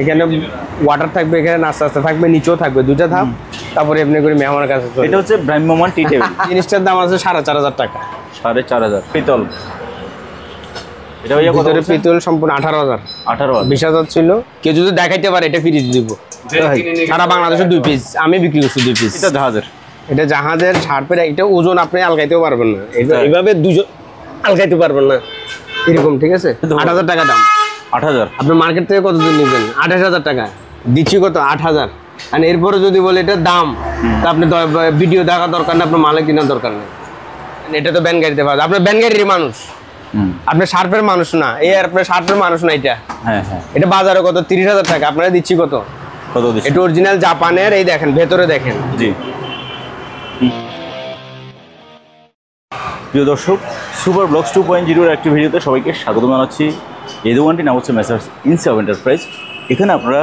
এখানে ওয়াটার থাকবে, এখানে নাস্তা থাকবে, নিচেও থাকবে, দুইটা ধাপ। তারপরে এমনি করে মেহমানের কাছে এটা হচ্ছে ভ্রাম্যমাণ টি টেবিল। জিনিসটার দাম আছে 4,500 টাকা। 4,500 পিতল। এটা ভাইয়া কত? পিতল সম্পূর্ণ 18,000। 20,000 ছিল। কেউ যদি দেখাইতে পারে এটা ফ্রি দিব। সারা বাংলাদেশে 2 পিস আমি বিক্রি করছি, 2 পিস। এটা জাহাজের, এটা জাহাজের শার্পের। এটা ওজন আপনি আলগাইতেও পারবেন না, এইভাবে দুজন আলগাইতে পারবেন না এরকম, ঠিক আছে? 8,000 টাকা দাম। 8,000 আপনি মার্কেট থেকে কত দিন নেবেন? 28,000 টাকা দিচ্ছি। কত? 8,000। আর এরপরে যদি বলে এটার দাম, তা আপনি ভিডিও দেখা দরকার না, আপনার মালে কেনার দরকার নেই। এটা তো ব্যান গাড়িতে পাওয়া যায়। আপনার ব্যান গাড়ির মানুষ, আপনি শার্পের মানুষ না। এই আর আপনার শার্পের মানুষ না। এটা এটা বাজারে কত? 30,000 টাকা। আপনারা দিচ্ছি কত? এটা অরিজিনাল জাপানের। এই দেখেন, ভেতরে দেখেন। জি। প্রিয় দর্শক, সুপার ব্লগস 2.0 একটি ভিডিওতে সবাইকে স্বাগত জানাচ্ছি। এই দোকানটির নাম হচ্ছে মেসার্স ইনসাব এন্টারপ্রাইজ। এখানে আপনারা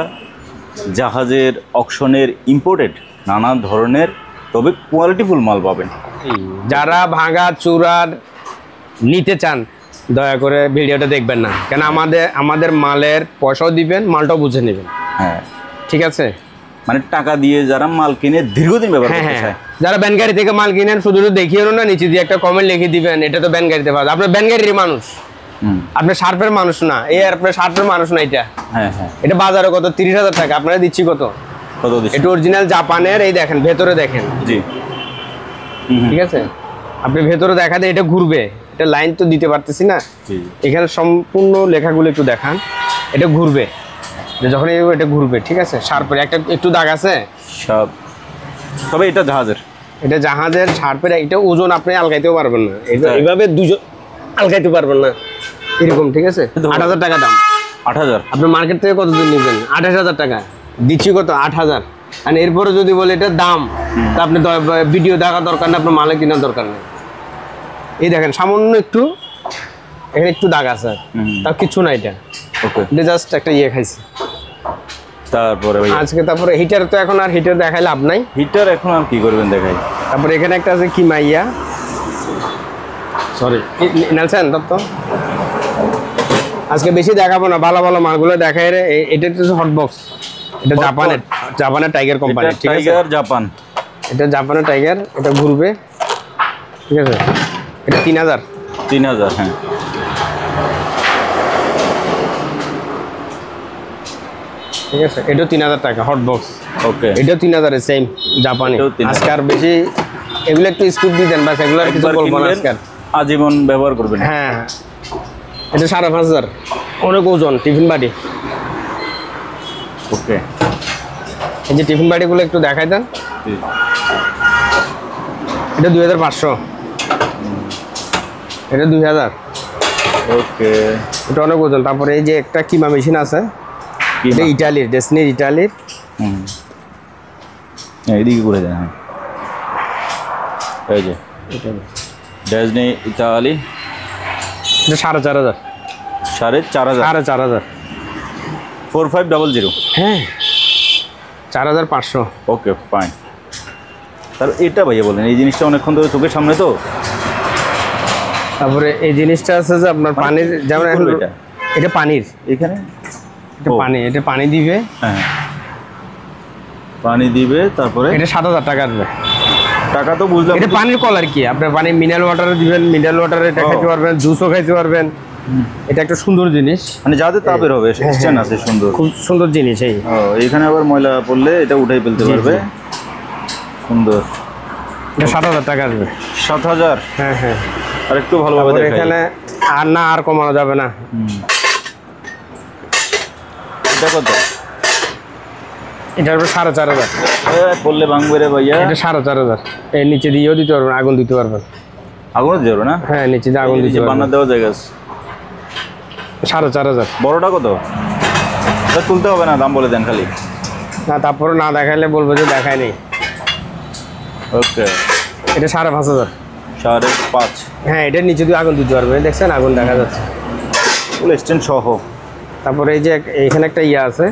জাহাজের, অকশনের, ইম্পোর্টেড নানা ধরনের তবে কোয়ালিটিফুল মাল পাবেন। যারা ভাঙা চূড়ার নিতে চান দয়া করে ভিডিওটা দেখবেন না, কেন আমাদের মালের পয়সাও দিবেন, মালটাও বুঝে নেবেন। হ্যাঁ, ঠিক আছে? মানে টাকা দিয়ে যারা মাল কিনে দীর্ঘদিন ব্যবহার করতে চায়। যারা ব্যান গাড়ি থেকে মাল কিনেন, শুধু দেখিও না, নিচে দিয়ে একটা কমেন্ট লিখে দিবেন এটা তো ব্যান গাড়িতে পাওয়া যায়। আপনার ব্যান গাড়ির মানুষ, আপনার শার্পের মানুষ না। এই আর আপনার শার্পের মানুষ না। এটা বাজারে কত? 30,000 টাকা। আপনারা দিচ্ছি কত? এটা অরিজিনাল জাপানের। এই দেখেন, ভেতরে দেখেন। জি, ঠিক আছে? আপনি ভেতরে দেখাতে এটা ঘুরবে। এটা লাইন তো দিতে পারতেছি না। এখানে সম্পূর্ণ লেখাগুলো একটু দেখান। এটা ঘুরবে যখন এটা ঘুরবে, ঠিক আছে? শার্পের একটু দাগ আছে সব। তবে এটা জাহাজের, এটা জাহাজের শার্পের। এটা ওজন আপনি আলগাইতেও পারবেন না, এইভাবে দুজন আলগাইতে পারবেন না এরকম, ঠিক আছে? 8,000 টাকা দাম। 8,000। আপনি মার্কেট থেকে কত দিন নেবেন? 28,000 টাকা দিচ্ছি। কত? 8,000। আর এরপরে যদি বলে এটার দাম, তা আপনি ভিডিও দেখা দরকার না, আপনার মালে কেনার দরকার নেই। এই দেখেন, সামান্য একটু এখানে একটু দাগ আছে, তার কিছু না। এটা এটা জাস্ট একটা খাইছে। তারপরে আজকে তারপরে হিটার তো এখন আর হিটার দেখাই লাভ নাই। হিটার এখন আর কি করবেন দেখাই। তারপরে এখানে একটা আছে কি মাইয়া, সরি নেলসন দত্ত। আজকে বেশি দেখাবো না, ভালো ভালো মালগুলো দেখাই রে। এটা হচ্ছে হট বক্স। এটা জাপানের টাইগার কোম্পানি, ঠিক আছে? Tiger Japan. এটা জাপানের টাইগার। এটা ঘুরবে, ঠিক আছে? এটা 3,000। 3,000, হ্যাঁ। ঠিক আছে? এটাও 3,000 টাকা হট বক্স। ওকে, এটাও 3,000 সেম জাপানি। আজকে আর বেশি এগুলো একটু স্কুপ দিয়ে দেন, বাস। এগুলো আর কিছু বলবো না আজকে, আজীবন ব্যবহার করবেন। হ্যাঁ, এটা 5,500। অনেক ওজন টিফিন বাটি। ওকে, এই যে টিফিন বাটিগুলো একটু দেখাই দেন। এটা 2,500। এটা 2,000। ওকে, এটা অনেক ওজন। তারপরে এই যে একটা কিমা মেশিন আছে, এটা ইটালির, ডেসনির ইটালির। এইদিকে করে দেন। এই যে ডেসনি ইতালি। এটা 4,500। 4,500। 4,500। 4500। হ্যাঁ, 4,500। ওকে, ফাইন। তাহলে এটা ভাইয়া বলেন, এই জিনিসটা অনেকক্ষণ ধরে চোখের সামনে তো। তারপরে এই জিনিসটা আছে যে আপনার পানির, যেমন এটা পানির, এখানে এটা পানি, এটা পানি দিবে। হ্যাঁ, পানি দিবে। তারপরে এটা 7,000 টাকা আসবে। টাকা তো বুঝলাম। এটা পানির কলার কি, আপনি পানি মিনারেল ওয়াটারে দিবেন, মিনারেল ওয়াটারে এটা খাইতে পারবেন, জুসও খাইতে পারবেন। এটা একটা সুন্দর জিনিস, মানে যাতে তাপের হবে, স্ট্যান্ড আছে সুন্দর, খুব সুন্দর জিনিস। এই এখানে আবার ময়লা পড়লে এটা উঠাই ফেলতে পারবে, সুন্দর। এটা 7,000 টাকা আসবে। 7,000? হ্যাঁ হ্যাঁ। আর একটু ভালোভাবে দেখাই। এখানে আর কমানো যাবে না। এটা কত? এটা 4,500। বললে ভাঙবে রে ভাইয়া। এটা 4,500। এর নিচে দিয়েও দিতে পারবেন, আগুন দিতে পারবেন। আগুন দিতে পারবে না? হ্যাঁ, নিচে দিয়ে আগুন দিতে পারবেন। বান্না দেওয়া জায়গা। 4,500। বড়টা কত? এটা তুলতে হবে না, দাম বলে দেন খালি। না, তারপরে না দেখাইলে বলবো যে দেখায় নেই। ওকে, এটা 5,500। 5.5। হ্যাঁ, এটার নিচে দিয়ে আগুন দিতে পারবেন। দেখছেন আগুন দেখা যাচ্ছে, ফুল স্ট্যান্ড সহ। তারপরে এই যে এখানে একটা আছে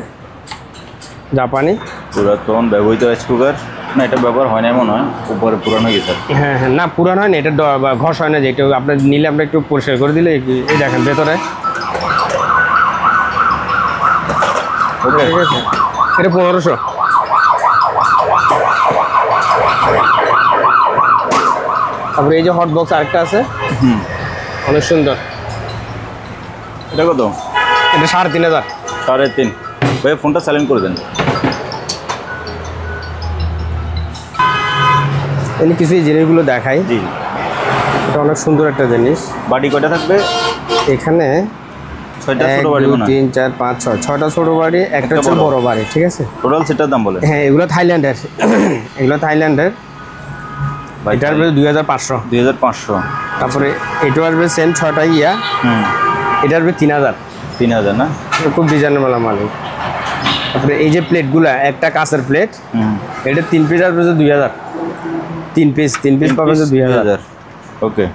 জাপানি, পুরাতন ব্যবহৃত রাইস কুকার। না, এটা ব্যবহার হয় না মনে হয়, উপরে পুরানো হয়ে গেছে। হ্যাঁ হ্যাঁ, না পুরানো হয় না, এটা ঘষ হয় না। যেটা আপনার নিলে আপনি একটু পরিষ্কার করে দিলে। এই দেখেন ভেতরে ওকে ঠিক আছে, এটা 1500। তারপরে এই যে হট বক্স আরেকটা আছে, অনেক সুন্দর, এটা কত? এটা 3500। 3.5। ভাই ফোনটা সাইলেন্ট করে দেন। এমনি কিছু এই জিনিসগুলো দেখাই, জি। এটা অনেক সুন্দর একটা জিনিস। বাড়ি কয়টা থাকবে? এখানে 6টা 1 ছোট বাড়ি 2 মনে হয়। 3 4 5 6 6টা ছোট বাড়ি, একটা হচ্ছে বড়। বড় বাড়ি, ঠিক আছে। টোটাল সেটার দাম বলে। হ্যাঁ, এগুলো থাইল্যান্ডের, এগুলো থাইল্যান্ডের। এটা আসবে 2500। 2500। তারপরে এটা আসবে সেম 6টা ইয়া, এটা আসবে 3000। 3000 না? খুব ডিজাইনের মালা মালিক। তারপরে এই যে প্লেটগুলা, একটা কাঁচের প্লেট, এটা 3 পিস আসবে 2000। 3 পিস পাবে 2000। ওকে।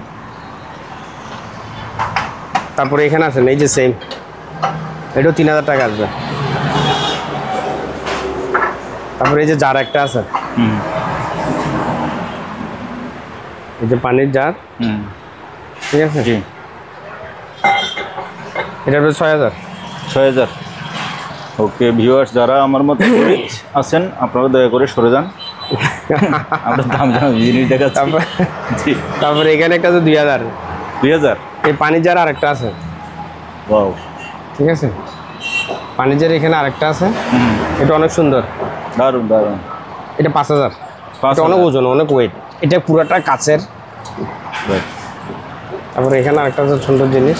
তারপরে এখানে আসেন, এই যে সেম, এটাও 3000 টাকা আসবে। তারপরে এই যে জার একটা আছে, এই যে পানির জার, ঠিক আছে, জি। এটা আসবে 6000। 6000। ওকে ভিউয়ার্স, যারা আমার মতো রিচ আছেন আপনারা দয়া করে সরে যান, আমরা দাম জানা জিনিস দেখাচ্ছি। জি। তারপরে এখানে একটা আছে 2000, 2000। এই পানির জার আরেকটা আছে, ওয়াও, ঠিক আছে। পানির জার এখানে আরেকটা আছে, এটা অনেক সুন্দর, দারুণ দারুণ। এটা 5000। 5000 এটা অনেক ওজন, অনেক ওয়েট, এটা পুরোটা কাচের। Right. তারপরে এখানে আরেকটা আছে সুন্দর জিনিস,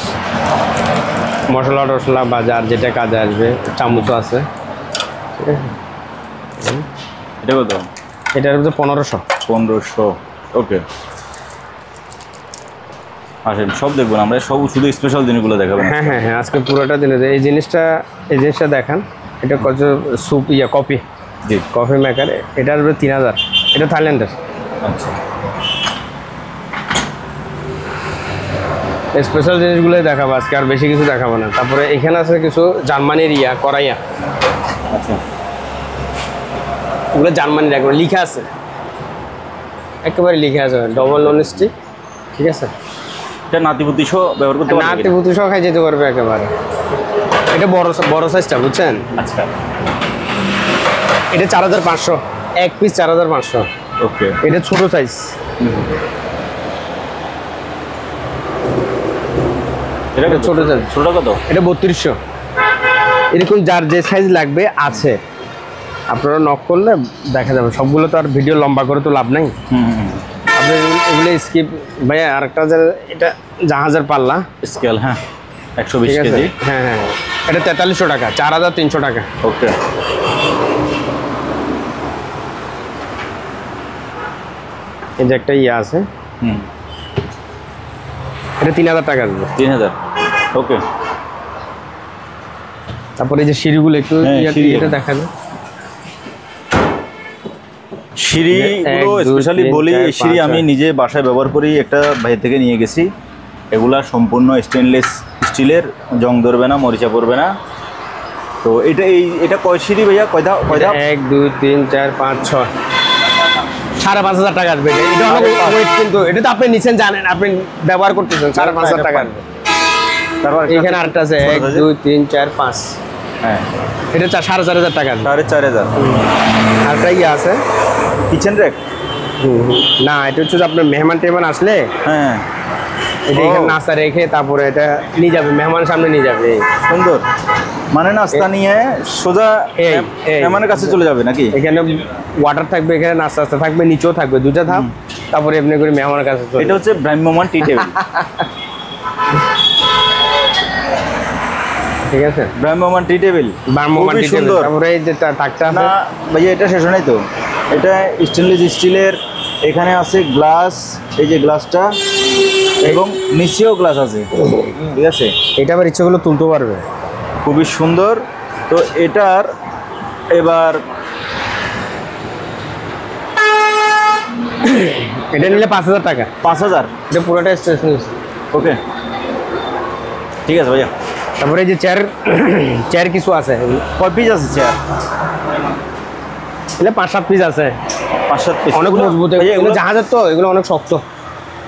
মশলা টশলা বা যার যেটা কাজে আসবে, চামচও আছে, ঠিক আছে। এটা কত? এটার মধ্যে 1500। 1500। ওকে, আসেন সব দেখবো না আমরা, সব শুধু স্পেশাল জিনিসগুলো দেখাবেন। হ্যাঁ হ্যাঁ হ্যাঁ, আজকে পুরোটা দিনে এই জিনিসটা দেখান। এটা কত স্যুপ কফি, জি। কফি মেকার, এটা আসবে 3000। এটা থাইল্যান্ডের। আচ্ছা, স্পেশাল জিনিসগুলোই দেখাবো আজকে, আর বেশি কিছু দেখাবো না। তারপরে এখানে আছে কিছু জার্মানির কড়াইয়া, আচ্ছা। ওগুলো জার্মানির, একবার লিখা আছে, একেবারে লিখা আছে, ডবল নন স্টিক, ঠিক আছে। এটা নাতিপুতি সহ ব্যবহার করতে পারবেন? নাতি পুতু সহ খাই যেতে পারবে একেবারে। এটা বড় সাইজটা, বুঝছেন। আচ্ছা, এটা 4500, এক পিস 4500। ওকে। এটা ছোট সাইজ, এটা এটা ছোট সাইজ, ছোটটা কত? এটা 3200। এরকম যার যে সাইজ লাগবে আছে, আপনারা নক করলে দেখা যাবে। সবগুলো তো আর ভিডিও লম্বা করে তো লাভ নাই, আপনি এগুলো স্কিপ। ভাইয়া আরেকটা যে এটা জাহাজের পাল্লা স্কেল, হ্যাঁ, 120 ঠিক আছে। কেজি। হ্যাঁ হ্যাঁ, এটা 4300 টাকা, 4300 টাকা। ওকে। এই যে একটা আছে, হুম, এটা 3000 টাকা আসবে। 3000। ওকে। তারপরে এই যে সিঁড়িগুলো একটু হ্যাঁ, সিঁড়ি। এটা দেখা যায়, সিঁড়িগুলো 1 2 স্পেশালি 3 বলি, 4 এই সিঁড়ি 5 আমি 6 নিজে বাসায় ব্যবহার করি, একটা বাইরে থেকে নিয়ে গেছি। এগুলা সম্পূর্ণ স্টেনলেস স্টিলের, জং ধরবে না, মরিচা পড়বে না। তো এটা কয় সিঁড়ি ভাইয়া, কয়টা? 1 2 3 4 5 6, 5500 টাকা আসবে। এটা অনেক ওয়েট, কিন্তু এটা তো আপনি নিছেন, জানেন, আপনি ব্যবহার করতেছেন, 5500 টাকা আসবে। তারপর এখানে আরেকটা আছে 1 2 3 4 5, হ্যাঁ, এটা 4500 টাকা আসবে। 4500। আরেকটা আছে কিচেন র্যাক। না, এটা হচ্ছে যে আপনার মেহমান আসলে হ্যাঁ, এটা এখানে নাস্তা রেখে তারপরে এটা নিয়ে যাবে, মেহমানের সামনে নিয়ে যাবে। সুন্দর, মানে নাস্তা নিয়ে সোজা এই মেহমানের কাছে চলে যাবে নাকি? এখানে ওয়াটার থাকবে, এখানে নাস্তা থাকবে, নিচেও থাকবে, দুইটা ধাপ। তারপরে এমনি করে মেহমানের কাছে চলে এটা হচ্ছে ভ্রাম্যমান টি টেবিল। ঠিক আছে, ভ্রাম্যমান টি টেবিল, বার্মোমান খুবই সুন্দর। তারপরে এই যে তাকটা না আছে, ভাইয়া এটা শেষ নাই তো, এটা স্টেনলেস স্টিলের, এখানে আছে গ্লাস, এই যে গ্লাসটা, এবং নিচেও গ্লাস আছে, ঠিক আছে। এটা আবার ইচ্ছেগুলো তুলতে পারবে, খুবই সুন্দর। তো এটার এবার এটা নিলে 5000 টাকা। 5000। এটা পুরোটা স্টেশনারি। ওকে, ঠিক আছে ভাইয়া। তারপরে এই যে চেয়ার কিছু আছে, কয় পিস আছে চেয়ার? এগুলো 5 7 পিস আছে, 5 7 পিস। অনেক মজবুত। এগুলো জাহাজের তো, এগুলো অনেক শক্ত।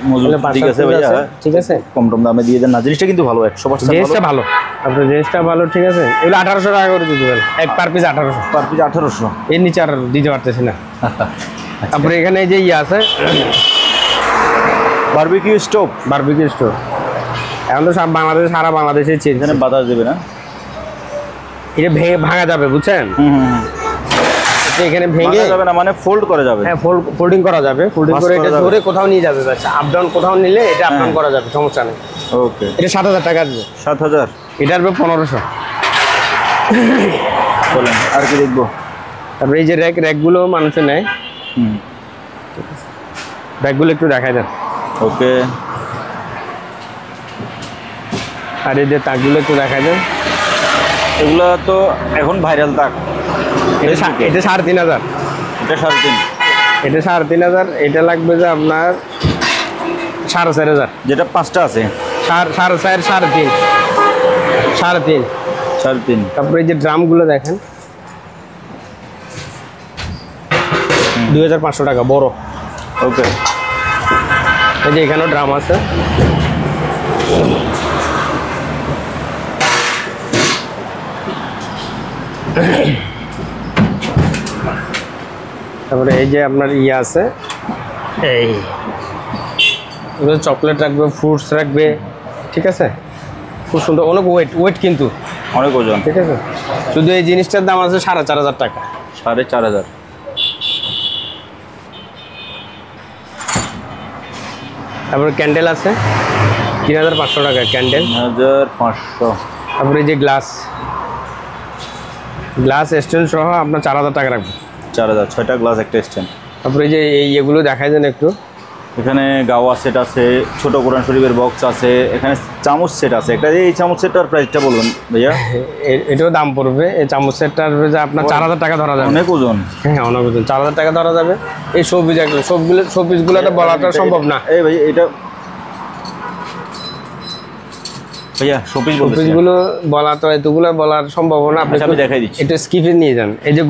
মজুদ ঠিক আছে ভাইয়া, ঠিক আছে, কম টম দামে দিয়ে দেন না, জিনিসটা কিন্তু ভালো 100% জিনিসটা ভালো, আপনার জিনিসটা ভালো, ঠিক আছে। এগুলো 1800 টাকা করে দিতে পারেন, এক পার পিস 1800, পার পিস 1800। এর নিচে আর দিতে পারতেছি না। তারপরে এখানে এই যে ইয়ে আছে, বারবিকিউ স্টোভ, বারবিকিউ স্টোভ। এখন তো সব বাংলাদেশে, সারা বাংলাদেশে চেঞ্জ। এখানে বাতাস দেবে না, এটা ভাঙা যাবে, বুঝছেন? এখানে ভেঙে যাবে না মানে ফোল্ড করা যাবে। হ্যাঁ, ফোল্ডিং করা যাবে, ফোল্ডিং করে এটা ধরে কোথাও নিয়ে যাবে, আপ ডাউন কোথাও নিলে এটা আপ ডাউন করা যাবে, সমস্যা নেই। ওকে, এটা 7000 টাকা আসবে। 7000, এটা আসবে 1500। বলেন আর কি দেখবো? তারপরে এই যে র্যাকগুলো মানুষে নেয়, র্যাকগুলো একটু দেখাই দেন। ওকে, আর এই যে তাকগুলো একটু দেখাই দেন। এগুলা তো এখন ভাইরাল তাক। এটা 3500, এটা 3.5, এটা 3500, এটা লাগবে যে আপনার 4500, যেটা 5টা আছে 4.5, 3.5, 3.5। তারপরে এই যে ড্রামগুলো দেখেন, 2500 টাকা বড়। ওকে, এই যে এখানেও ড্রাম আছে। তারপরে এই যে আপনার ইয়ে আছে, এই চকলেট রাখবে, ফ্রুটস রাখবে, ঠিক আছে, খুব সুন্দর, অনেক ওয়েট কিন্তু অনেক ওজন, ঠিক আছে। শুধু এই জিনিসটার দাম আছে 4500 টাকা। 4500। তারপরে ক্যান্ডেল আছে 3500 টাকা ক্যান্ডেল। 3500। তারপরে এই যে গ্লাস স্ট্যান্ড সহ আপনার 4000 টাকা রাখবে। 4000, 6টা গ্লাস, একটা স্ট্যান্ড। তারপরে এই যে এগুলো দেখাই দেন একটু। এখানে গাওয়া সেট আছে, ছোট কোরআন শরীফের বক্স আছে, এখানে চামচ সেট আছে একটা। এই চামচ সেটটার প্রাইসটা বলুন ভাইয়া। এটাও দাম পড়বে, এই চামচ সেটটার যে আপনার 4000 টাকা ধরা যাবে। অনেক ওজন। হ্যাঁ, অনেক ওজন, 4000 টাকা ধরা যাবে। এই শোপিসগুলো তো বলাটা সম্ভব না। এই ভাই এটা ভাইয়া শোপিসগুলো বলা তো এতগুলো বলার সম্ভব না। আমি দেখাই দিচ্ছি, একটু স্কিপে নিয়ে যান। এই যে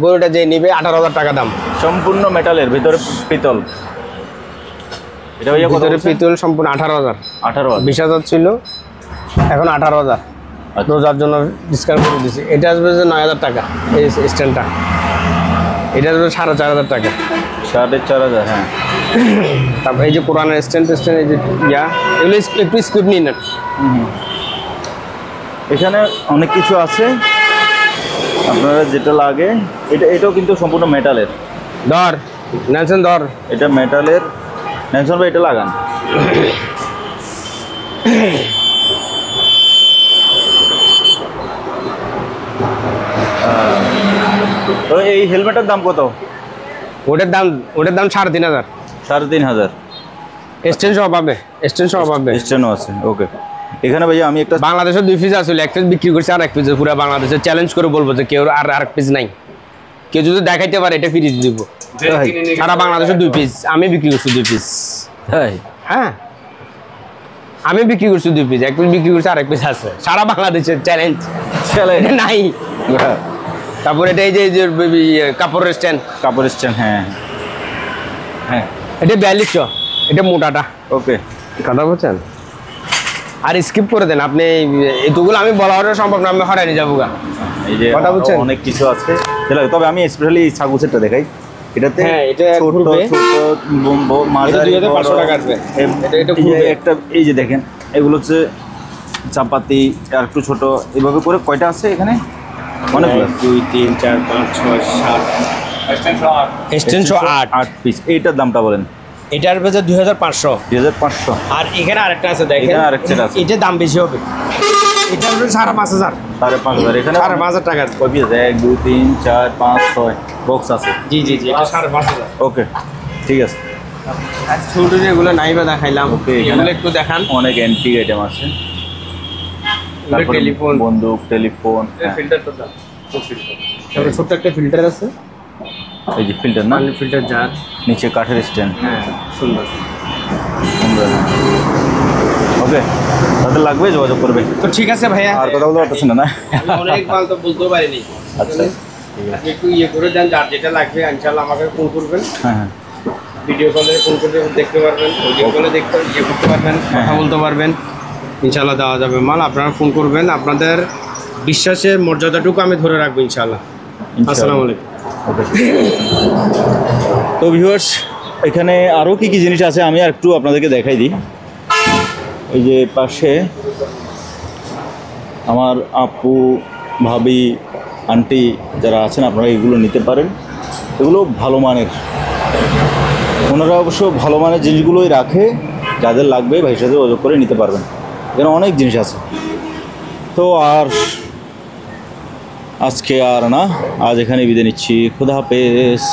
গরুটা যে নিবে 18000 টাকা দাম, সম্পূর্ণ মেটালের, ভিতরে পিতল। এটা ভাইয়া কত? ভিতরে পিতল, সম্পূর্ণ 18000। 20000 ছিল, এখন 18000। রোজার জন্য ডিসকাউন্ট করে দিচ্ছি। এটা আসবে যে 9000 টাকা এই স্ট্যান্ডটা। এটা আসবে 4500 টাকা। 4500, হ্যাঁ। তারপর এই যে কোরআনের স্ট্যান্ড, এই যে এগুলো একটু স্কিপ নিয়ে নেন। এখানে অনেক কিছু আছে, আপনারা যেটা লাগে। এটাও কিন্তু সম্পূর্ণ মেটালের। ধর নেনসন, ধর, এটা মেটালের। নেনসন ভাই এটা লাগান। তো এই হেলমেটের দাম কত? ওটার দাম 3500। 3500। স্ট্যান্ড সহ পাবে, স্টেনও আছে। ওকে, এখানে ভাইয়া আমি একটা, বাংলাদেশের 2 পিস আসলে, এক পিস বিক্রি করছে, আর এক পিস পুরো বাংলাদেশে চ্যালেঞ্জ করে বলবো যে কেউ আর এক পিস নাই। কেউ যদি দেখাইতে পারে এটা ফ্রি দিব। সারা বাংলাদেশের 2 পিস, আমি বিক্রি করছি 2 পিস। হ্যাঁ, আমি বিক্রি করছি 2 পিস, এক পিস বিক্রি করছি, আর এক পিস আছে। সারা বাংলাদেশের চ্যালেঞ্জ নাই। তারপরে এটা এই যে কাপড়ের স্ট্যান্ড। হ্যাঁ হ্যাঁ, এটা 4200, এটা মোটাটা। ওকে, কথা বলছেন, আর স্কিপ করে দেন আপনি। এতগুলো আমি বলা সম্ভব না, আমি হরাই যাবো গা। এই যে কথা বলছেন, অনেক কিছু আছে। তবে আমি স্পেশালি ছাগল সেটটা দেখাই। এটাতে এটা ছোট মাঝারি 2500 টাকা আসবে। একটা এই যে দেখেন, এগুলো হচ্ছে চাপাতি, আর একটু ছোট, এভাবে করে কয়টা আছে এখানে? অনেকগুলো, 2 3 4 5 6 7 8 পিস। এইটার দামটা বলেন। এটার বেজে 2500। 2500। আর এখানে আরেকটা আছে দেখেন, এখানে আরেকটা আছে, এটা দাম বেশি হবে। এটা হলো 5500। 5500। এখানে 5500 টাকা। কয় পিস? 1 2 3 4 5 6 বক্স আছে। জি, এটা 5500। ওকে, ঠিক আছে। আর ছোট যেগুলো নাইবা দেখাইলাম, এগুলো একটু দেখান। অনেক অ্যান্টিক আইটেম আছে। তারপরে টেলিফোন, বন্দুক, টেলিফোন, ফিল্টারটা দাও। তারপরে ছোট একটা ফিল্টার আছে, এই যে ফিল্টার না, ফিল্টার জার, নিচে কাঠের স্ট্যান্ড। হ্যাঁ, সুন্দর। ওকে, তাদের লাগবে যোগাযোগ করবে। তো ঠিক আছে ভাইয়া, আর কথা বলতে পারতেছেন না? অনেক মাল তো বলতেও পারিনি। আচ্ছা, একটু ইয়ে করে দেন, যার যেটা লাগবে ইনশাআল্লাহ আমাকে ফোন করবেন। হ্যাঁ হ্যাঁ, ভিডিও কলে ফোন করে দেখতে পারবেন, ভিডিও কলে দেখতে ইয়ে করতে পারবেন, কথা বলতে পারবেন, ইনশাল্লাহ দেওয়া যাবে মাল। আপনারা ফোন করবেন, আপনাদের বিশ্বাসের মর্যাদাটুকু আমি ধরে রাখবো ইনশাল্লাহ। আসসালামু আলাইকুম। ওকে। তো ভিউয়ার্স, এখানে আরও কী কী জিনিস আছে আমি আর একটু আপনাদেরকে দেখাই দিই। এই যে পাশে আমার আপু, ভাবি, আন্টি যারা আছেন আপনারা এগুলো নিতে পারেন। এগুলো ভালো মানের, ওনারা অবশ্য ভালো মানের জিনিসগুলোই রাখে, যাদের লাগবে ভাইয়ের সাথে যোগাযোগ করে নিতে পারবেন। এখানে অনেক জিনিস আছে। তো আর আজকে আর না, আজ এখানে বিদায় নিচ্ছি। খুদা হাফেজ।